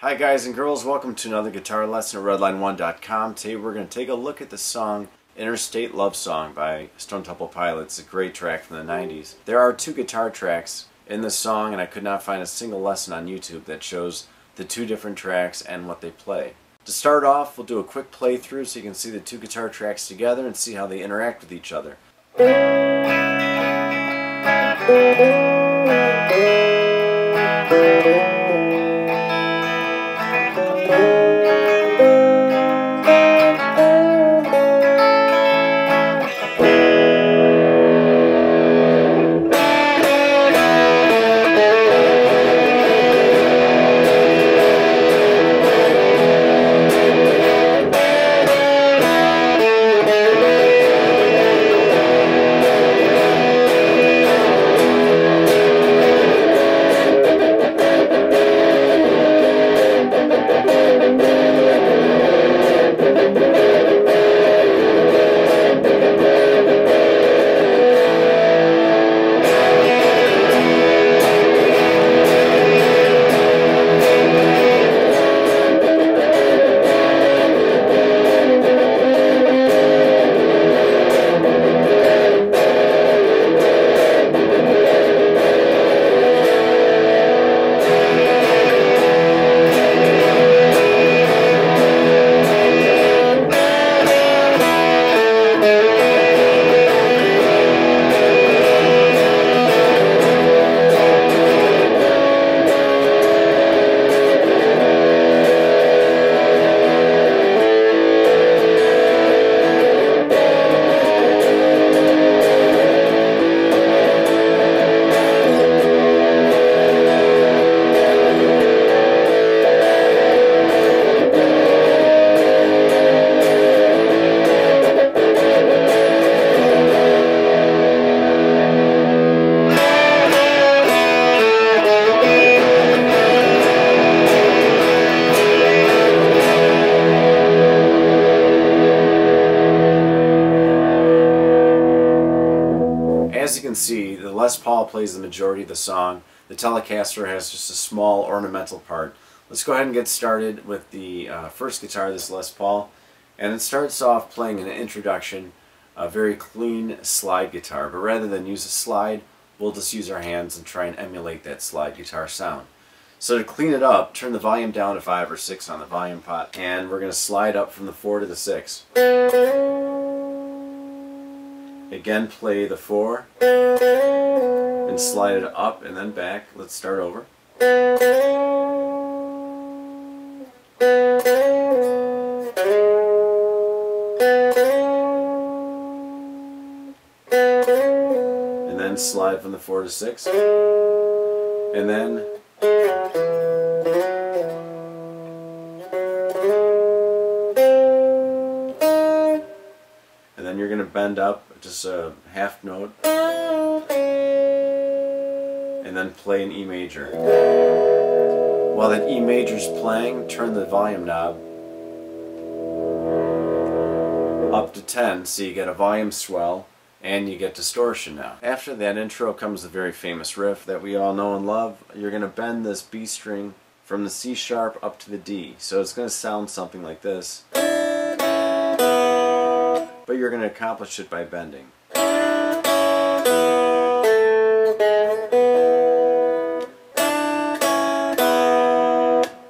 Hi guys and girls, welcome to another guitar lesson at redline1.com. Today we're going to take a look at the song Interstate Love Song by Stone Temple Pilots. It's a great track from the 90s. There are two guitar tracks in the song and I could not find a single lesson on YouTube that shows the two different tracks and what they play. To start off, we'll do a quick playthrough so you can see the two guitar tracks together and see how they interact with each other. As you can see, the Les Paul plays the majority of the song. The Telecaster has just a small ornamental part. Let's go ahead and get started with the first guitar, this Les Paul. And it starts off playing an introduction, a very clean slide guitar. But rather than use a slide, we'll just use our hands and try and emulate that slide guitar sound. So to clean it up, turn the volume down to 5 or 6 on the volume pot. And we're going to slide up from the 4 to the 6. Again, play the 4 and slide it up and then back. Let's start over. And then slide from the 4 to 6. And then you're going to bend up just a half note and then play an E major. While that E major is playing, turn the volume knob up to 10 so you get a volume swell and you get distortion now. After that intro comes the very famous riff that we all know and love. You're going to bend this B string from the C sharp up to the D. So it's going to sound something like this. But you're going to accomplish it by bending.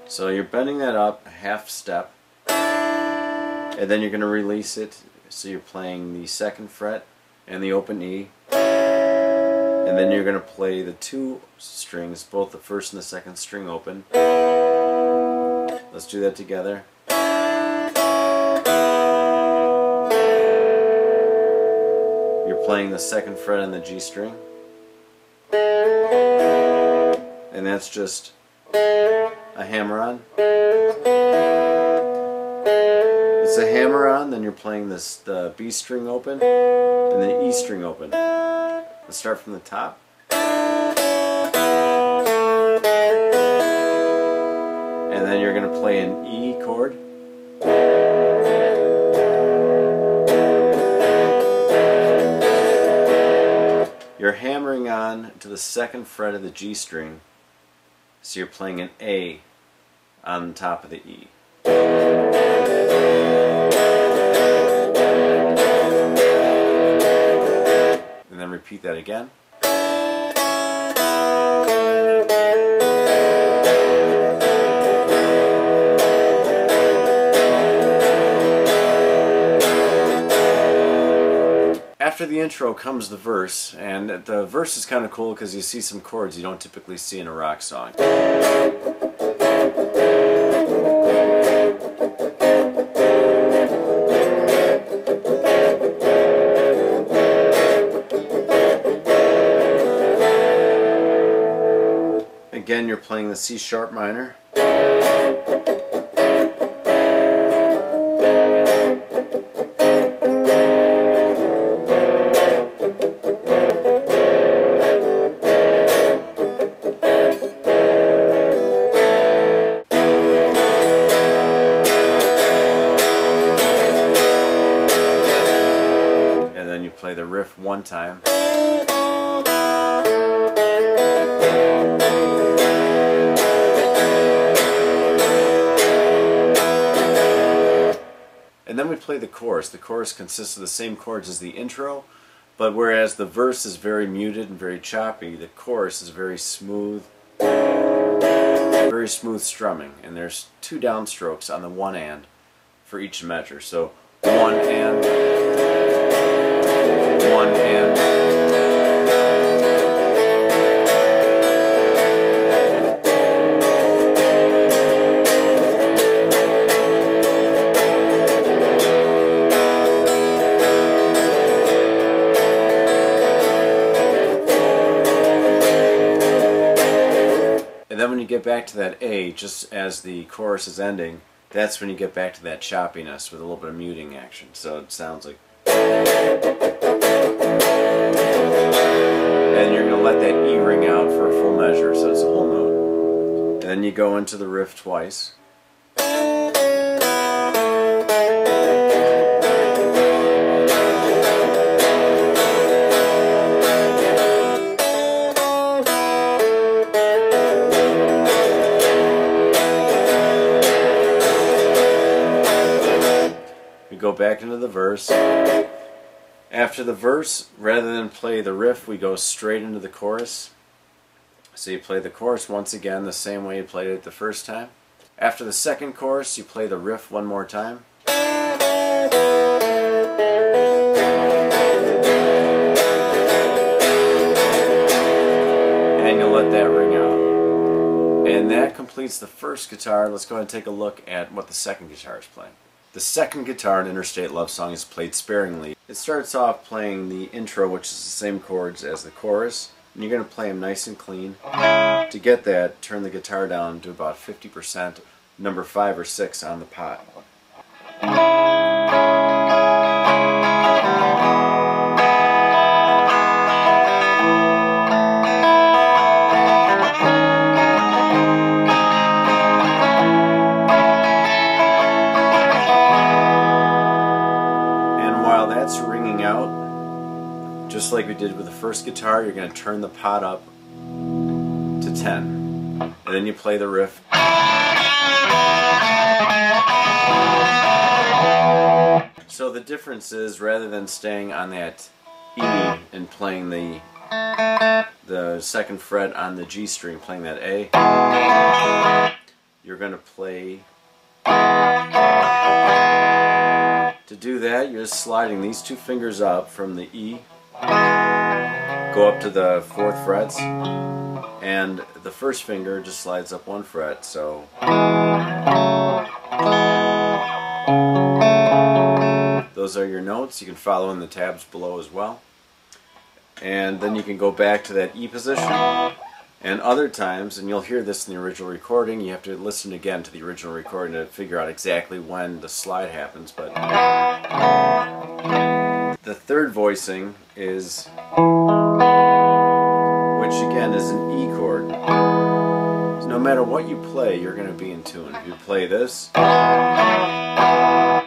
So you're bending that up a half step, and then you're going to release it, so you're playing the 2nd fret and the open E, and then you're going to play the 2 strings, both the 1st and the 2nd string open. Let's do that together. Playing the 2nd fret on the G string, and that's just a hammer-on. It's a hammer-on, then you're playing the B string open and the E string open. Let's start from the top. And then you're going to play an E chord. You're hammering on to the 2nd fret of the G string, so you're playing an A on top of the E. And then repeat that again. After the intro comes the verse, and the verse is kind of cool because you see some chords you don't typically see in a rock song. Again, you're playing the C sharp minor. Play the riff one time. And then we play the chorus. The chorus consists of the same chords as the intro, but whereas the verse is very muted and very choppy, the chorus is very smooth strumming. And there's 2 downstrokes on the one and for each measure. So 1 and, 1 and. And then when you get back to that A, just as the chorus is ending, that's when you get back to that choppiness with a little bit of muting action. So it sounds like... And you're going to let that E ring out for a full measure, so it's a whole note. And then you go into the riff twice. Go back into the verse. After the verse, rather than play the riff, we go straight into the chorus. So you play the chorus once again the same way you played it the first time. After the second chorus, you play the riff one more time. And you let that ring out. And that completes the first guitar. Let's go ahead and take a look at what the second guitar is playing. The second guitar in Interstate Love Song is played sparingly. It starts off playing the intro, which is the same chords as the chorus, and you're going to play them nice and clean. To get that, turn the guitar down to about 50%, number 5 or 6 on the pot. That's ringing out, just like we did with the first guitar, you're going to turn the pot up to 10, and then you play the riff. So the difference is, rather than staying on that E and playing the second fret on the G string, playing that A, you're going to play... To do that, you're just sliding these 2 fingers up from the E, go up to the 4th frets, and the first finger just slides up 1 fret, so... Those are your notes. You can follow in the tabs below as well. And then you can go back to that E position. And other times, and you'll hear this in the original recording, you have to listen again to the original recording to figure out exactly when the slide happens, but the third voicing is, which again is an E chord. So no matter what you play, you're going to be in tune. If you play this,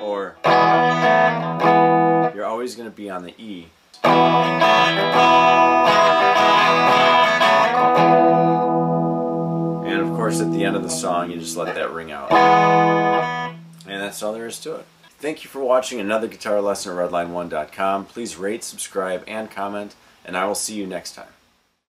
or you're always going to be on the E. And of course, at the end of the song, you just let that ring out. And that's all there is to it. Thank you for watching another guitar lesson at redline1.com. Please rate, subscribe, and comment, and I will see you next time.